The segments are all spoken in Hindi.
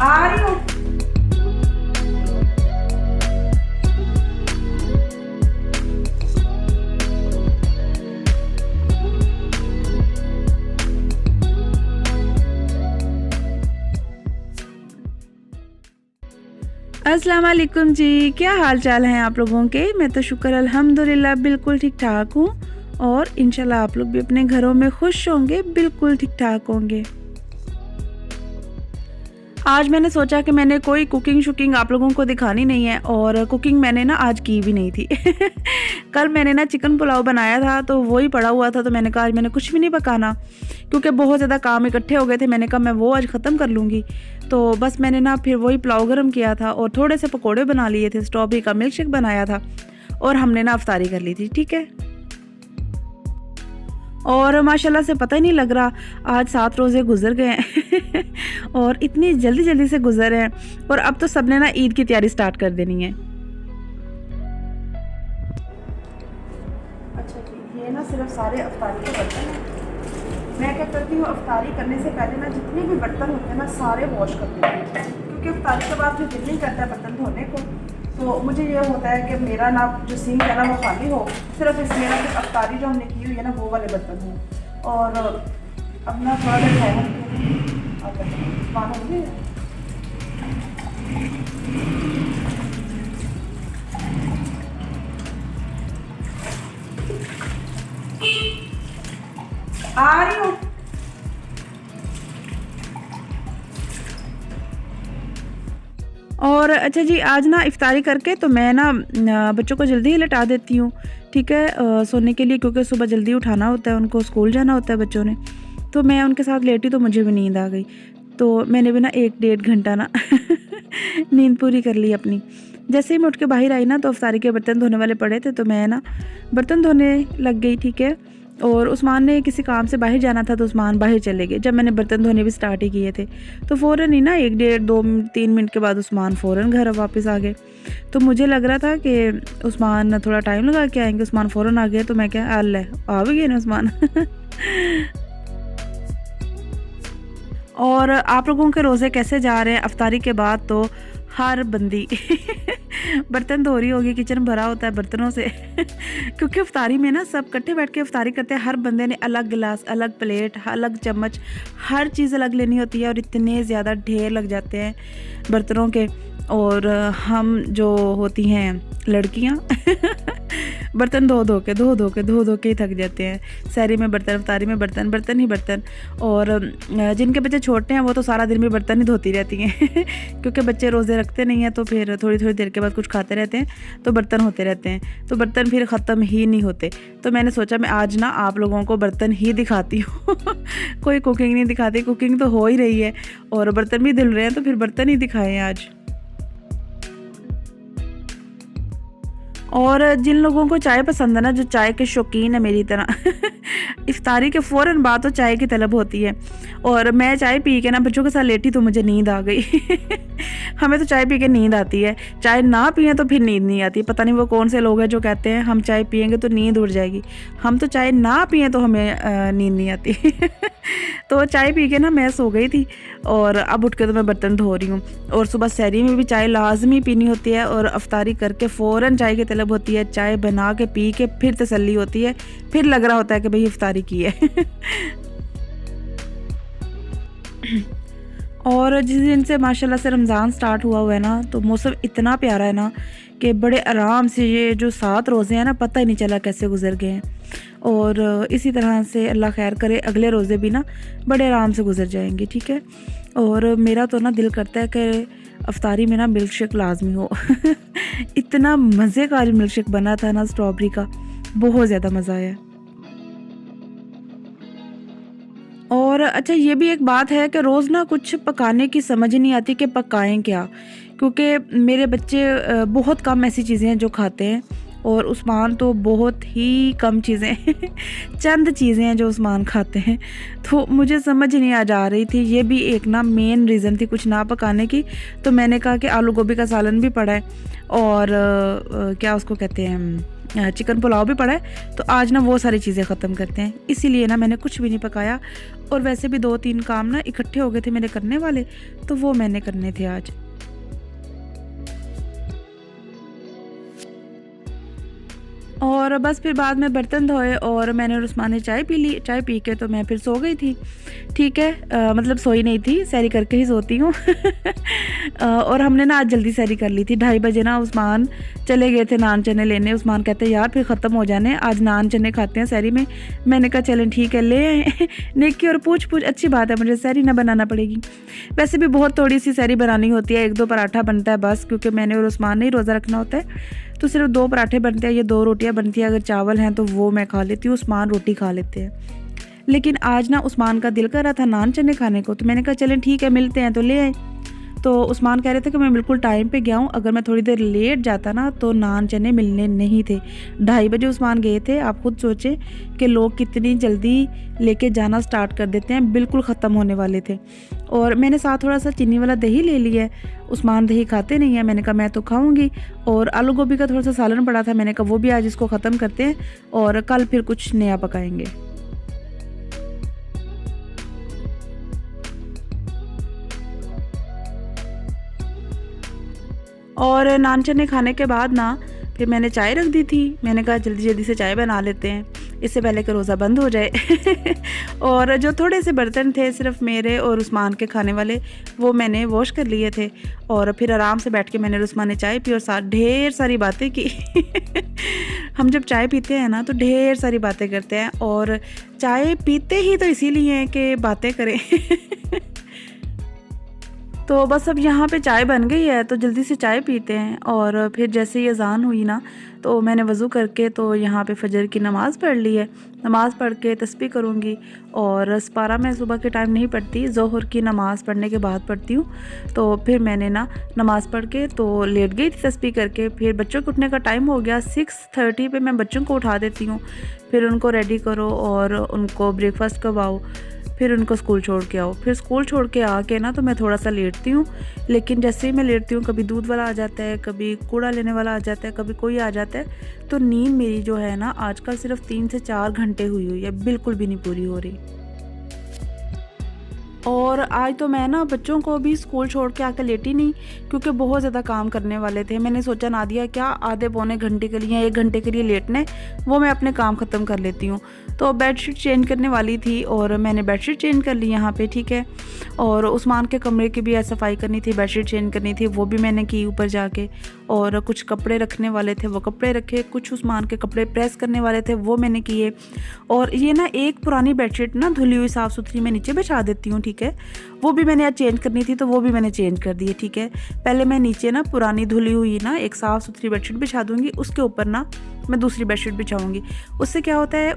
आ रही हूँ। अस्सलाम वालेकुम जी, क्या हाल चाल हैं आप लोगों के। मैं तो शुक्र अल्हम्दुलिल्लाह बिल्कुल ठीक ठाक हूँ और इंशाल्लाह आप लोग भी अपने घरों में खुश होंगे, बिल्कुल ठीक ठाक होंगे। आज मैंने सोचा कि मैंने कोई कुकिंग शुकिंग आप लोगों को दिखानी नहीं है और कुकिंग मैंने ना आज की भी नहीं थी। कल मैंने ना चिकन पुलाव बनाया था तो वही पड़ा हुआ था, तो मैंने कहा आज मैंने कुछ भी नहीं पकाना क्योंकि बहुत ज़्यादा काम इकट्ठे हो गए थे। मैंने कहा मैं वो आज ख़त्म कर लूँगी, तो बस मैंने ना फिर वही पुलाव गर्म किया था और थोड़े से पकौड़े बना लिए थे, स्ट्रॉबेरी का मिल्क शेक बनाया था और हमने ना अफ्तारी कर ली थी। ठीक है, और माशाल्लाह से पता ही नहीं लग रहा आज 7 रोज़े गुजर गए हैं। और इतनी जल्दी जल्दी से गुजर हैं और अब तो सबने ना ईद की तैयारी स्टार्ट कर देनी है। अच्छा जी, ये ना सिर्फ सारे अफ्तारी के बर्तन हैं। मैं क्या करती हूँ, अफ्तारी करने से पहले ना जितने भी बर्तन होते हैं ना सारे वॉश कर देती हूँ, क्योंकि अफ्तारी के बाद फिर दिल नहीं करता है बर्तन धोने को। तो मुझे ये होता है कि मेरा ना जो सिंक है ना वो खाली हो, सिर्फ इसमें ना फिर अफ्तारी जो हमने की हुई है ना वो वाले बर्तन हो। और अपना थोड़ा सा आ रही हूँ। और अच्छा जी, आज ना इफ्तारी करके तो मैं ना बच्चों को जल्दी ही लटा देती हूँ। ठीक है, सोने के लिए, क्योंकि सुबह जल्दी उठाना होता है, उनको स्कूल जाना होता है बच्चों ने। तो मैं उनके साथ लेटी तो मुझे भी नींद आ गई, तो मैंने भी ना 1-1.5 घंटा ना नींद पूरी कर ली अपनी। जैसे ही मैं उठ के बाहर आई ना तो अफ्तारी के बर्तन धोने वाले पड़े थे, तो मैं ना बर्तन धोने लग गई। ठीक है, और उस्मान ने किसी काम से बाहर जाना था तो उस्मान बाहर चले गए। जब मैंने बर्तन धोने भी स्टार्ट ही किए थे तो फ़ौरन ही ना 1-1.5-2-3 मिनट के बाद उस्मान फ़ौरन घर वापस आ गए। तो मुझे लग रहा था कि उस्मान थोड़ा टाइम लगा के आएंगे, उस्मान फ़ौरन आ गए। तो मैं क्या अल्लाह आ भी गए ना उस्मान। और आप लोगों के रोज़े कैसे जा रहे हैं अफ्तारी के बाद। तो हर बंदी बर्तन धो रही होगी, किचन भरा होता है बर्तनों से। क्योंकि अफ्तारी में ना सब इकट्ठे बैठ के अफ्तारी करते हैं। हर बंदे ने अलग गिलास, अलग प्लेट, अलग चम्मच, हर चीज़ अलग लेनी होती है और इतने ज़्यादा ढेर लग जाते हैं बर्तनों के। और हम जो होती हैं लड़कियां बर्तन धो धो के ही थक जाते हैं। सहरी में बर्तन, अफ्तारी में बर्तन, बर्तन ही बर्तन। और जिनके बच्चे छोटे हैं वो तो सारा दिन भी बर्तन ही धोती रहती हैं। क्योंकि बच्चे रोज़े रखते नहीं हैं तो फिर थोड़ी थोड़ी देर के बाद कुछ खाते रहते हैं तो बर्तन होते रहते हैं, तो बर्तन फिर ख़त्म ही नहीं होते। तो मैंने सोचा मैं आज ना आप लोगों को बर्तन ही दिखाती हूँ। कोई कुकिंग नहीं दिखाती, कुकिंग तो हो ही रही है और बर्तन भी धुल रहे हैं, तो फिर बर्तन ही दिखाएँ आज। और जिन लोगों को चाय पसंद है ना, जो चाय के शौकीन है मेरी तरह, इफ्तारी के फ़ौरन बाद तो चाय की तलब होती है। और मैं चाय पी के ना बच्चों के साथ लेटी तो मुझे नींद आ गई। हमें तो चाय पी के नींद आती है, चाय ना पिए तो फिर नींद नहीं आती। पता नहीं वो कौन से लोग हैं जो कहते हैं हम चाय पियेंगे तो नींद उड़ जाएगी। हम तो चाय ना पिए तो हमें नींद नहीं आती। तो चाय पी के ना मैं सो गई थी और अब उठ के तो मैं बर्तन धो रही हूँ। और सुबह सहरी में भी चाय लाजमी पीनी होती है और अफ्तारी करके फ़ौरन चाय की तलब होती है। चाय बना के पी के फिर तसल्ली होती है, फिर लग रहा होता है कि भाई इफ्तारी की है। और जिस दिन से माशाल्लाह से रमज़ान स्टार्ट हुआ है ना, तो मौसम इतना प्यारा है ना कि बड़े आराम से ये जो 7 रोज़े हैं ना पता ही नहीं चला कैसे गुजर गए हैं। और इसी तरह से अल्लाह खैर करे अगले रोज़े भी ना बड़े आराम से गुजर जाएंगे। ठीक है, और मेरा तो ना दिल करता है कि अफ्तारी में ना मिल्क शेक लाजमी हो। इतना मज़े का आज मिल्क शेक बना था ना स्ट्रॉबेरी का, बहुत ज़्यादा मज़ा आया। और अच्छा ये भी एक बात है कि रोज़ ना कुछ पकाने की समझ ही नहीं आती कि पकाएं क्या, क्योंकि मेरे बच्चे बहुत कम ऐसी चीज़ें हैं जो खाते हैं और उस्मान तो बहुत ही कम चीज़ें चंद चीज़ें हैं जो उस्मान खाते हैं। तो मुझे समझ नहीं आ जा रही थी, ये भी एक ना मेन रीज़न थी कुछ ना पकाने की। तो मैंने कहा कि आलू गोभी का सालन भी पड़ा है और क्या उसको कहते हैं चिकन पुलाव भी पड़ा है, तो आज ना वो सारी चीज़ें ख़त्म करते हैं। इसीलिए ना मैंने कुछ भी नहीं पकाया। और वैसे भी 2-3 काम ना इकट्ठे हो गए थे मेरे करने वाले, तो वो मैंने करने थे आज। और बस फिर बाद में बर्तन धोए और मैंने और उस्मान ने चाय पी ली। चाय पी के तो मैं फिर सो गई थी, ठीक है। मतलब सोई नहीं थी, सैरी करके ही सोती हूँ। और हमने ना आज जल्दी सैरी कर ली थी। 2:30 बजे ना उस्मान चले गए थे नान चने लेने। उस्मान कहते हैं यार फिर ख़त्म हो जाने, आज नान चने खाते हैं सैरी में। मैंने कहा चलें ठीक है ले आए। नेकी और पूछ अच्छी बात है, मुझे सैरी ना बनाना पड़ेगी। वैसे भी बहुत थोड़ी सी सैरी बनानी होती है, 1-2 पराठा बनता है बस, क्योंकि मैंने और उस्मान ने ही रोज़ा रखना होता है। तो सिर्फ 2 पराठे बनते हैं या 2 रोटियां बनती हैं। अगर चावल हैं तो वो मैं खा लेती हूँ, उस्मान रोटी खा लेते हैं। लेकिन आज ना उस्मान का दिल कर रहा था नान चने खाने को, तो मैंने कहा चलें ठीक है मिलते हैं, तो ले आए। तो उस्मान कह रहे थे कि मैं बिल्कुल टाइम पे गया हूँ, अगर मैं थोड़ी देर लेट जाता ना तो नान चने मिलने नहीं थे। 2:30 बजे उस्मान गए थे। आप खुद सोचें कि लोग कितनी जल्दी लेके जाना स्टार्ट कर देते हैं, बिल्कुल ख़त्म होने वाले थे। और मैंने साथ थोड़ा सा चीनी वाला दही ले लिया है। उस्मान दही खाते नहीं है, मैंने कहा मैं तो खाऊंगी। और आलू गोभी का थोड़ा सा सालन पड़ा था, मैंने कहा वो भी आज इसको ख़त्म करते हैं और कल फिर कुछ नया पकाएंगे। और नान चने खाने के बाद ना फिर मैंने चाय रख दी थी। मैंने कहा जल्दी जल्दी से चाय बना लेते हैं, इससे पहले कि रोज़ा बंद हो जाए। और जो थोड़े से बर्तन थे सिर्फ मेरे और उस्मान के खाने वाले, वो मैंने वॉश कर लिए थे। और फिर आराम से बैठ के मैंने और उस्मान ने चाय पी और साथ ढेर सारी बातें की। हम जब चाय पीते हैं ना तो ढेर सारी बातें करते हैं, और चाय पीते ही तो इसीलिए हैं कि बातें करें। तो बस अब यहाँ पे चाय बन गई है, तो जल्दी से चाय पीते हैं। और फिर जैसे ही अज़ान हुई ना तो मैंने वज़ू करके तो यहाँ पे फजर की नमाज़ पढ़ ली है। नमाज़ पढ़ के तस्बीह करूँगी। और सपारा मैं सुबह के टाइम नहीं पढ़ती, ज़ोहर की नमाज़ पढ़ने के बाद पढ़ती हूँ। तो फिर मैंने ना नमाज़ पढ़ के तो लेट गई थी तस्बीह करके। फिर बच्चों के उठने का टाइम हो गया, 6:30 पे मैं बच्चों को उठा देती हूँ। फिर उनको रेडी करो और उनको ब्रेकफास्ट करवाओ, फिर उनको स्कूल छोड़ के आओ। फिर स्कूल छोड़ के आके ना तो मैं थोड़ा सा लेटती हूँ। लेकिन जैसे ही मैं लेटती हूँ, कभी दूध वाला आ जाता है, कभी कूड़ा लेने वाला आ जाता है, कभी कोई आ जाता है। तो नींद मेरी जो है ना आजकल सिर्फ 3 से 4 घंटे हुई है, बिल्कुल भी नहीं पूरी हो रही। और आज तो मैं ना बच्चों को भी स्कूल छोड़ के आकर लेटी नहीं, क्योंकि बहुत ज़्यादा काम करने वाले थे। मैंने सोचा नादिया क्या आधे पौने घंटे के लिए 1 घंटे के लिए लेटने, वो मैं अपने काम ख़त्म कर लेती हूँ। तो बेडशीट चेंज करने वाली थी और मैंने बेडशीट चेंज कर ली यहाँ पे, ठीक है। और उस्मान के कमरे की भी सफाई करनी थी, बेडशीट चेंज करनी थी, वो भी मैंने की ऊपर जाके। और कुछ कपड़े रखने वाले थे वो कपड़े रखे, कुछ उस्मान के कपड़े प्रेस करने वाले थे वो मैंने किए। और ये ना एक पुरानी बेडशीट ना धुली हुई साफ़ सुथरी मैं नीचे बिछा देती हूँ, ठीक है। वो भी मैंने आज चेंज करनी थी, तो वो भी मैंने चेंज कर दी है, ठीक है। पहले मैं नीचे ना पुरानी धुली हुई ना एक साफ़ सुथरी बेडशीट बिछा दूँगी, उसके ऊपर ना मैं दूसरी बेडशीट बिछाऊँगी। उससे क्या होता है,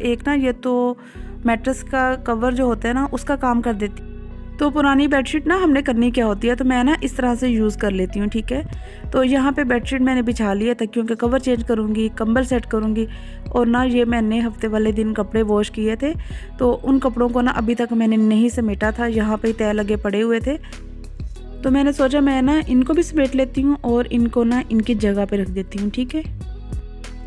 एक ना ये तो मैट्रेस का कवर जो होता है ना उसका काम कर देती। तो पुरानी बेडशीट ना हमने करनी क्या होती है, तो मैं ना इस तरह से यूज़ कर लेती हूँ, ठीक है। तो यहाँ पे बेडशीट मैंने बिछा ली है, तकियों के कवर चेंज करूँगी, कंबल सेट करूँगी। और ना ये मैंने हफ्ते वाले दिन कपड़े वॉश किए थे, तो उन कपड़ों को ना अभी तक मैंने नहीं समेटा था, यहाँ पे तय लगे पड़े हुए थे। तो मैंने सोचा मैं ना इनको भी समेट लेती हूँ और इनको ना इनकी जगह पे रख देती हूँ, ठीक है।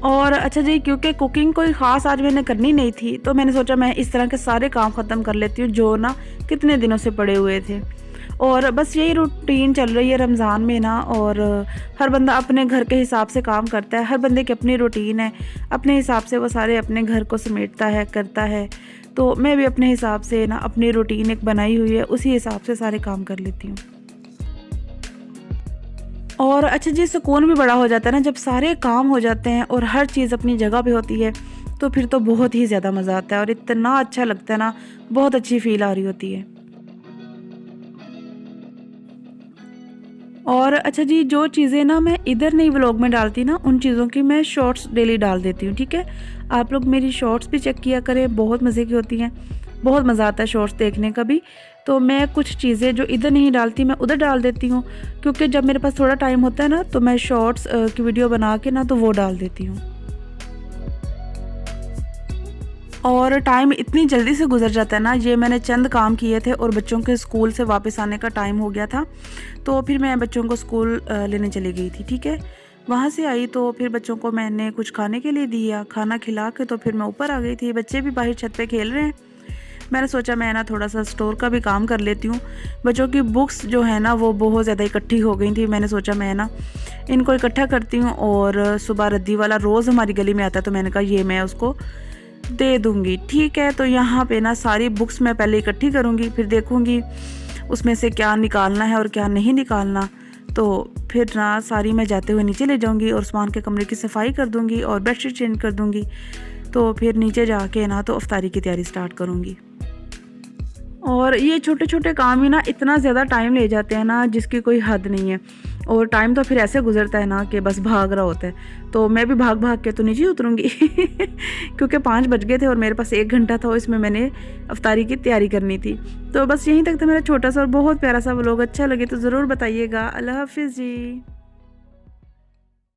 और अच्छा जी, क्योंकि कुकिंग कोई ख़ास आज मैंने करनी नहीं थी, तो मैंने सोचा मैं इस तरह के सारे काम ख़त्म कर लेती हूँ जो ना कितने दिनों से पड़े हुए थे। और बस यही रूटीन चल रही है रमज़ान में ना। और हर बंदा अपने घर के हिसाब से काम करता है, हर बंदे की अपनी रूटीन है, अपने हिसाब से वो सारे अपने घर को समेटता है, करता है। तो मैं भी अपने हिसाब से ना अपनी रूटीन एक बनाई हुई है, उसी हिसाब से सारे काम कर लेती हूँ। और अच्छा जी, सुकून भी बड़ा हो जाता है ना जब सारे काम हो जाते हैं और हर चीज़ अपनी जगह पे होती है, तो फिर तो बहुत ही ज़्यादा मज़ा आता है और इतना अच्छा लगता है ना, बहुत अच्छी फील आ रही होती है। और अच्छा जी, जो चीज़ें ना मैं इधर नहीं व्लॉग में डालती ना, उन चीज़ों की मैं शॉर्ट्स डेली डाल देती हूँ, ठीक है। आप लोग मेरी शॉर्ट्स भी चेक किया करें, बहुत मज़े की होती हैं, बहुत मज़ा आता है शॉर्ट्स देखने का भी। तो मैं कुछ चीज़ें जो इधर नहीं डालती मैं उधर डाल देती हूँ, क्योंकि जब मेरे पास थोड़ा टाइम होता है ना तो मैं शॉर्ट्स की वीडियो बना के ना तो वो डाल देती हूँ। और टाइम इतनी जल्दी से गुजर जाता है ना, ये मैंने चंद काम किए थे और बच्चों के स्कूल से वापस आने का टाइम हो गया था। तो फिर मैं बच्चों को स्कूल लेने चली गई थी, ठीक है। वहाँ से आई तो फिर बच्चों को मैंने कुछ खाने के लिए दिया, खाना खिला के तो फिर मैं ऊपर आ गई थी। बच्चे भी बाहर छत पे खेल रहे हैं। मैंने सोचा मैं ना थोड़ा सा स्टोर का भी काम कर लेती हूँ। बच्चों की बुक्स जो है ना वो बहुत ज़्यादा इकट्ठी हो गई थी। मैंने सोचा मैं ना इनको इकट्ठा करती हूँ, और सुबह रद्दी वाला रोज़ हमारी गली में आता है तो मैंने कहा ये मैं उसको दे दूँगी। ठीक है, तो यहाँ पे ना सारी बुक्स मैं पहले इकट्ठी करूँगी, फिर देखूँगी उसमें से क्या निकालना है और क्या नहीं निकालना। तो फिर ना सारी मैं जाते हुए नीचे ले जाऊँगी और उस्मान के कमरे की सफाई कर दूँगी और बेडशीट चेंज कर दूँगी। तो फिर नीचे जाके ना तो इफ्तारी की तैयारी स्टार्ट करूँगी। और ये छोटे छोटे काम ही ना इतना ज़्यादा टाइम ले जाते हैं ना जिसकी कोई हद नहीं है। और टाइम तो फिर ऐसे गुजरता है ना कि बस भाग रहा होता है। तो मैं भी भाग भाग के तो नीचे उतरूँगी क्योंकि 5 बज गए थे और मेरे पास 1 घंटा था, इसमें मैंने इफ्तारी की तैयारी करनी थी। तो बस यहीं तक था मेरा छोटा सा और बहुत प्यारा सा व्लॉग। अच्छा लगे तो ज़रूर बताइएगा। अल्लाह हाफिज़ जी।